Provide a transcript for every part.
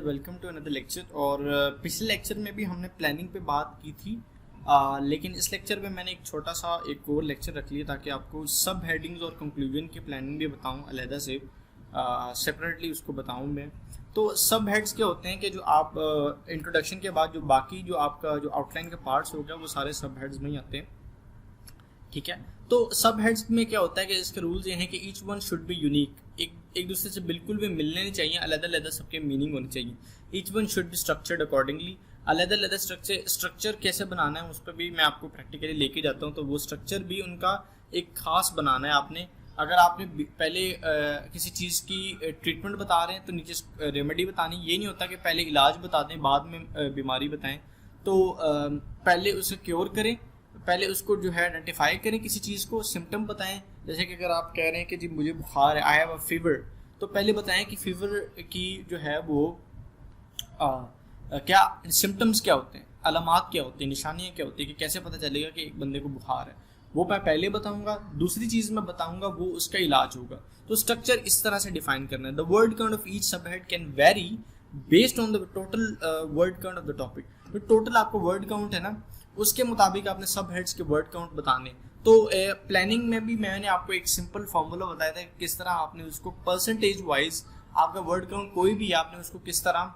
Welcome to another lecture. और पिछले lecture में भी हमने प्लानिंग पे बात की थी, लेकिन इस लेक्चर में मैंने एक छोटा सा एक और लेक्चर रख लिया ताकि आपको सब हेडिंग्स और कंक्लूजन की प्लानिंग भी बताऊं अलहदा से, सेपरेटली उसको बताऊं मैं। तो सब हेड्स क्या होते हैं कि जो आप इंट्रोडक्शन के बाद जो बाकी जो आपका जो आउटलाइन के पार्ट्स हो गया वो सारे सब हेड्स में ही आते हैं, ठीक है। तो सब हेड्स में क्या होता है कि इसके रूल्स ये हैं कि each one should be unique, एक दूसरे से बिल्कुल भी मिलने नहीं चाहिए, अलग अलग सबके मीनिंग होने चाहिए। Each one should be structured accordingly, अलग अलग स्ट्रक्चर कैसे बनाना है उस पर भी मैं आपको प्रैक्टिकली लेके जाता हूँ। तो वो स्ट्रक्चर भी उनका एक खास बनाना है आपने। अगर आपने पहले किसी चीज़ की ट्रीटमेंट बता रहे हैं तो नीचे रेमेडी बतानी, ये नहीं होता कि पहले इलाज बता दें बाद में बीमारी बताएं। तो पहले उसे क्योर करें, पहले उसको जो है आइडेंटिफाई करें, किसी चीज़ को सिम्टम बताएं। जैसे कि अगर आप कह रहे हैं कि जी मुझे बुखार है, आई हैव अ फीवर, तो पहले बताएं कि फीवर की जो है वो क्या सिम्टम्स क्या होते हैं, अलामात क्या होती हैं, निशानियाँ क्या होती हैं, कि कैसे पता चलेगा कि एक बंदे को बुखार है, वो मैं पहले बताऊंगा। दूसरी चीज़ मैं बताऊंगा वो उसका इलाज होगा। तो स्ट्रक्चर इस तरह से डिफाइन करना है। The word count of each sub head can vary based on the total word count of the topic. तो टोटल आपको वर्ड काउंट है ना, उसके मुताबिक आपने सब हेड्स के वर्ड काउंट बताने। तो प्लानिंग में भी मैंने आपको एक सिंपल फार्मूला बताया था कि किस तरह आपने उसको परसेंटेज वाइज आपका वर्ड काउंट कोई भी आपने उसको किस तरह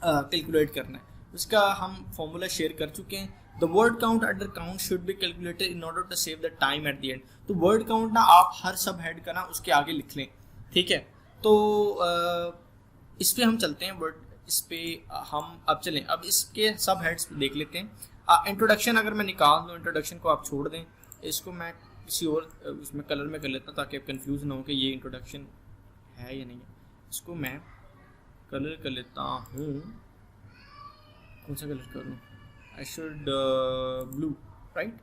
कैलकुलेट करना है, उसका हम फार्मूला शेयर कर चुके हैं। The word count under count should be calculated in order to save the time at the end. तो वर्ड काउंट ना आप हर सब हेड का ना उसके आगे लिख लें, ठीक है। तो इस पे हम चलते हैं, वर्ड इस पे हम अब चलें, अब इसके सब हेड्स देख लेते हैं। इंट्रोडक्शन अगर मैं निकाल दूँ, इंट्रोडक्शन को आप छोड़ दें, इसको मैं किसी और उसमें कलर में कर लेता हूँ ताकि आप कंफ्यूज ना हो कि ये इंट्रोडक्शन है या नहीं है। इसको मैं कलर कर लेता हूँ, कौन सा कलर करूँ, आई शुड ब्लू, राइट।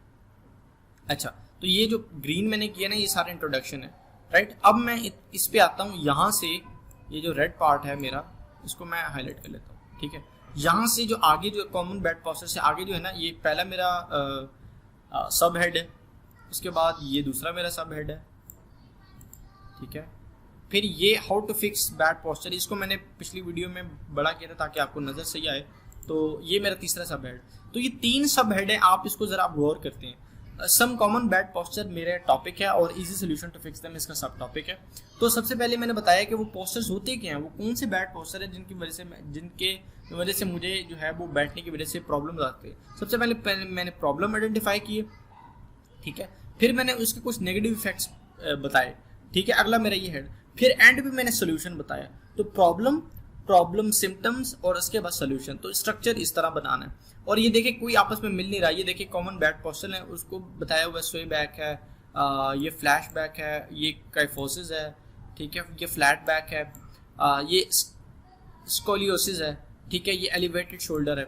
अच्छा, तो ये जो ग्रीन मैंने किया ना ये सारा इंट्रोडक्शन है, राइट। अब मैं इस पे आता हूँ, यहाँ से ये जो रेड पार्ट है मेरा इसको मैं हाईलाइट कर लेता हूँ, ठीक है। यहाँ से जो आगे जो कॉमन बैड पॉस्चर से आगे जो है ना, ये पहला मेरा सब हेड है, उसके बाद ये दूसरा मेरा सब हेड है, ठीक है। फिर ये how to fix bad posture, इसको मैंने पिछली वीडियो में बड़ा किया था ताकि आपको नज़र सही आए। तो ये मेरा तीसरा सब हेड। तो ये तीन सब हेड है, आप इसको ज़रा गौर करते हैं। सम कॉमन बैड पॉस्चर मेरा टॉपिक है और easy solution to fix them इसका सब टॉपिक है। तो सबसे पहले मैंने बताया कि वो पोस्चर्स होते क्या हैं, वो कौन से बैड पोस्चर है जिनके वजह से मुझे जो है वो बैठने की वजह से प्रॉब्लम आती है। सबसे पहले मैंने प्रॉब्लम आइडेंटिफाई किए, ठीक है। फिर मैंने उसके कुछ नेगेटिव इफेक्ट्स बताए, ठीक है। अगला मेरा ये हेड, फिर एंड में मैंने सोल्यूशन बताया। तो प्रॉब्लम सिम्टम्स और उसके बाद सोल्यूशन। तो स्ट्रक्चर इस तरह बनाना है। और ये देखिए कोई आपस में मिल नहीं रहा, ये देखिए कॉमन बैड पोस्चर है, उसको बताया हुआ स्वे बैक है, ये फ्लैश बैक है, ये काइफोसिस है, ठीक है, ये फ्लैट बैक है, ये स्कोलियोसिस है, ठीक है, ये एलिवेटेड शोल्डर है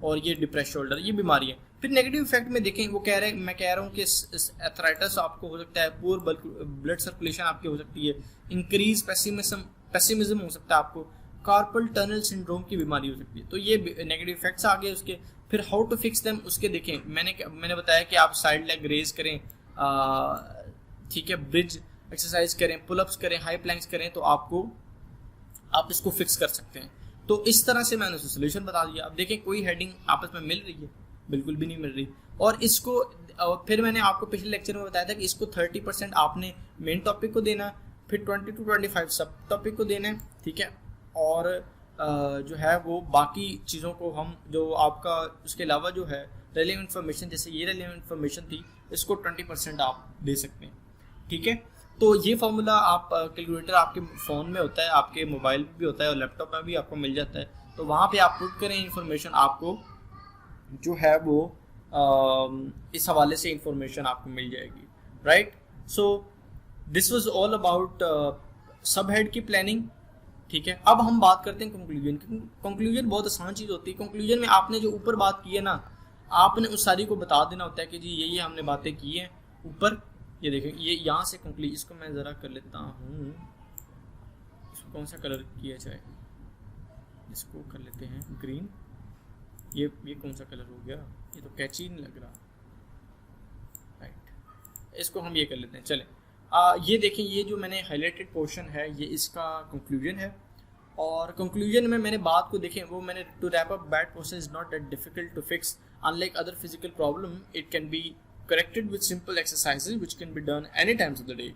और ये डिप्रेस शोल्डर, ये बीमारी है। फिर नेगेटिव इफेक्ट में देखें, वो कह रहे हैं, मैं कह रहा हूँ कि एथराइटिस आपको हो सकता है, पुअर ब्लड सर्कुलेशन आपकी हो सकती है, इंक्रीज पेसिमिज्म हो सकता है आपको, कार्पल टनल सिंड्रोम की बीमारी हो सकती है। तो ये नेगेटिव इफेक्ट्स आ गए उसके। फिर हाउ टू फिक्स देम, उसके देखें मैंने बताया कि आप साइड लेग रेज करें, ठीक है, ब्रिज एक्सरसाइज करें, पुलअप्स करें, हाई प्लैंक्स करें, तो आप इसको फिक्स कर सकते हैं। तो इस तरह से मैंने उसको सोल्यूशन बता दिया। अब देखें कोई हेडिंग आपस में मिल रही है, बिल्कुल भी नहीं मिल रही। और इसको फिर मैंने आपको पिछले लेक्चर में बताया था कि इसको 30% आपने मेन टॉपिक को देना, फिर 20 to 25 सब टॉपिक को देना है, ठीक है। और जो है वो बाकी चीज़ों को हम जो आपका उसके अलावा जो है रेलेवेंट इन्फॉर्मेशन, जैसे ये रेलेवेंट इन्फॉर्मेशन थी, इसको 20% आप दे सकते हैं, ठीक है। तो ये फार्मूला आप कैलकुलेटर आपके फ़ोन में होता है, आपके मोबाइल में भी होता है और लैपटॉप में भी आपको मिल जाता है। तो वहाँ पे आप पुट करें इन्फॉर्मेशन, आपको जो है वो इस हवाले से इंफॉर्मेशन आपको मिल जाएगी, right. So this was all about सब हेड की प्लानिंग, ठीक है। अब हम बात करते हैं कंक्लूजन की। कंक्लूजन बहुत आसान चीज़ होती है। कंक्लूजन में आपने जो ऊपर बात की है ना, आपने उस सारी को बता देना होता है कि जी ये हमने बातें की हैं ऊपर। ये देखें, ये यहाँ से कंक्लूजन, इसको मैं ज़रा कर लेता हूँ, इसको कौन सा कलर किया जाए, इसको कर लेते हैं ग्रीन। ये कौन सा कलर हो गया, ये तो कैची नहीं लग रहा, राइट। इसको हम ये कर लेते हैं, चलें। ये देखें, ये जो मैंने हाईलाइटेड पोर्शन है ये इसका कंक्लूजन है। और कंक्लूजन में मैंने बात को देखें, वो मैंने to wrap up, bad posture is not that difficult to fix unlike other physical problem, it can be corrected with simple exercises which can be done any times of the day.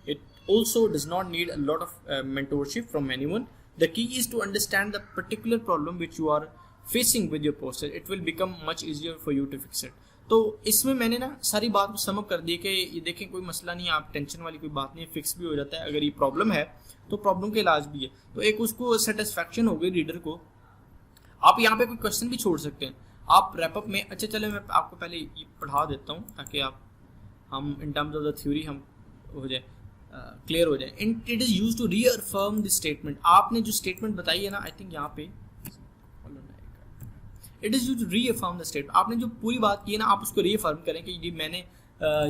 It also does not need a lot of mentorship from anyone. The key is to understand the particular problem which you are facing with your posture. It will become much easier for you to fix it. तो इसमें मैंने ना सारी बात को sum up कर दी कि ये देखें कोई मसला नहीं है, आप टेंशन वाली कोई बात नहीं है, फिक्स भी हो जाता है। अगर ये प्रॉब्लम है तो प्रॉब्लम का इलाज भी है। तो एक उसको सेटिस्फैक्शन हो गई रीडर को। आप यहाँ पे कोई क्वेश्चन भी छोड़ सकते हैं आप रैपअप में। अच्छा चले मैं आपको पहले ये पढ़ा देता हूँ ताकि आप हम in terms of the theory हम हो जाए क्लियर हो जाए। It is use to reaffirm the statement. आपने जो स्टेटमेंट बताई है ना, आई थिंक यहाँ पे it is use to reaffirm the statement. आपने जो पूरी बात की है ना, आप उसको रीअफर्म करें कि ये मैंने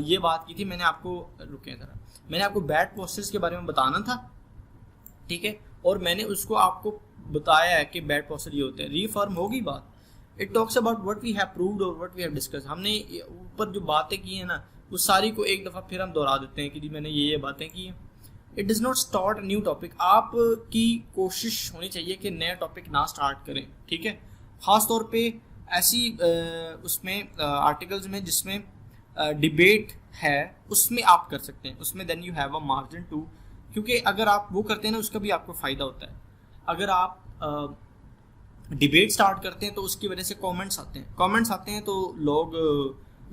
ये बात की थी, मैंने आपको रुके ज़रा, मैंने आपको बैड पोस्चर्स के बारे में बताना था, ठीक है, और मैंने उसको आपको बताया है कि बैड पोस्चर ये होते हैं। रीअफर्म होगी बात। It talks about what we have proved और व्हाट वी हैव डिस्कस। हमने ऊपर जो बातें की हैं ना, वो सारी को एक दफ़ा फिर हम दोहरा देते हैं कि जी मैंने ये बातें की हैं। It does not start a new topic. आपकी कोशिश होनी चाहिए कि नया टॉपिक ना स्टार्ट करें, ठीक है। ख़ास तौर पे ऐसी उसमें आर्टिकल्स में जिसमें डिबेट है, उसमें आप कर सकते हैं, उसमें then you have a margin too, क्योंकि अगर आप वो करते हैं ना, उसका भी आपको फ़ायदा होता है। अगर आप डिबेट स्टार्ट करते हैं तो उसकी वजह से कमेंट्स आते हैं तो लोग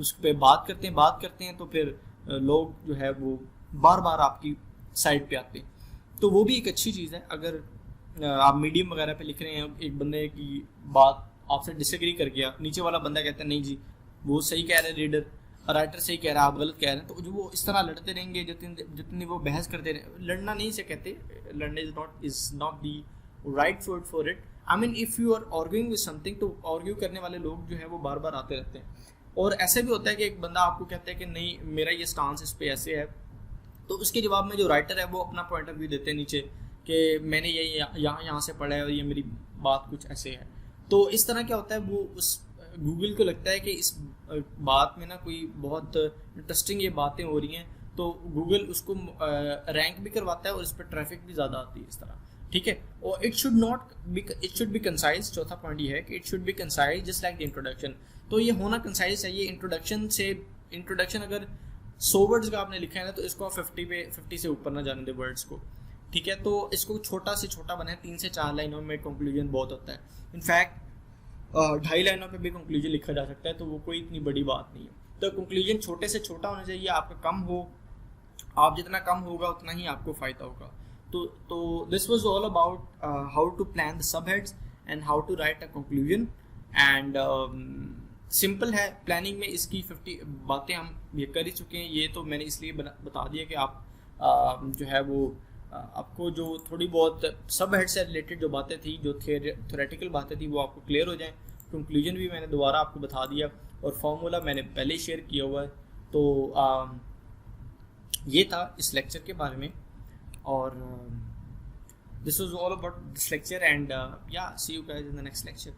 उस पर बात करते हैं तो फिर लोग जो है वो बार बार आपकी साइड पे आते हैं। तो वो भी एक अच्छी चीज़ है। अगर आप मीडियम वगैरह पे लिख रहे हैं, एक बंदे की बात आपसे डिसएग्री कर गया, नीचे वाला बंदा कहता है नहीं जी वो सही कह रहे हैं, रीडर राइटर सही कह रहा है, आप गलत कह रहे हैं, तो जो वो इस तरह लड़ते रहेंगे, जितनी वो बहस करते रहे, लड़ना नहीं से कहते, लड़ने is not the right word for it. I mean if you are arguing with something, तो आर्ग्यू करने वाले लोग जो है वो बार बार आते रहते हैं। और ऐसे भी होता है कि एक बंदा आपको कहता है कि नहीं मेरा ये स्टांस इस पे ऐसे है, तो उसके जवाब में जो राइटर है वो अपना पॉइंट ऑफ व्यू देते हैं नीचे कि मैंने ये यहाँ से पढ़ा है और ये मेरी बात कुछ ऐसे है। तो इस तरह क्या होता है, वो उस गूगल को लगता है कि इस बात में ना कोई बहुत इंटरेस्टिंग ये बातें हो रही हैं, तो गूगल उसको रैंक भी करवाता है और इस पर ट्रैफिक भी ज़्यादा आती है इस तरह, ठीक है। और इट शुड बी कंसाइज। चौथा पॉइंट ये है कि it should be concise just like the introduction. तो ये होना कंसाइज चाहिए। इंट्रोडक्शन अगर 100 वर्ड्स का आपने लिखा है ना, तो इसको 50 से ऊपर ना जाने दे वर्ड्स को, ठीक है। तो इसको छोटा से छोटा बनाए, 3 से 4 लाइनों में कंक्लूजन बहुत होता है। इनफैक्ट 2.5 लाइनों पे भी कंक्लूजन लिखा जा सकता है, तो वो कोई इतनी बड़ी बात नहीं है। तो कंक्लूजन छोटे से छोटा होना चाहिए, आपका कम हो, आप जितना कम होगा उतना ही आपको फ़ायदा होगा। तो this was all about how to plan the sub heads and how to write a conclusion. And simple है प्लानिंग में, इसकी 50 बातें हम ये कर ही चुके हैं। ये तो मैंने इसलिए बता दिया कि आप जो है वो आपको जो थोड़ी बहुत सब हेड से रिलेटेड जो बातें थी, जो थ्योरेटिकल बातें थी, वो आपको क्लियर हो जाएं। कंक्लूजन भी मैंने दोबारा आपको बता दिया और फॉर्मूला मैंने पहले ही शेयर किया हुआ है। तो ये था इस लेक्चर के बारे में, और this was all about this lecture and yeah see you guys in the next lecture.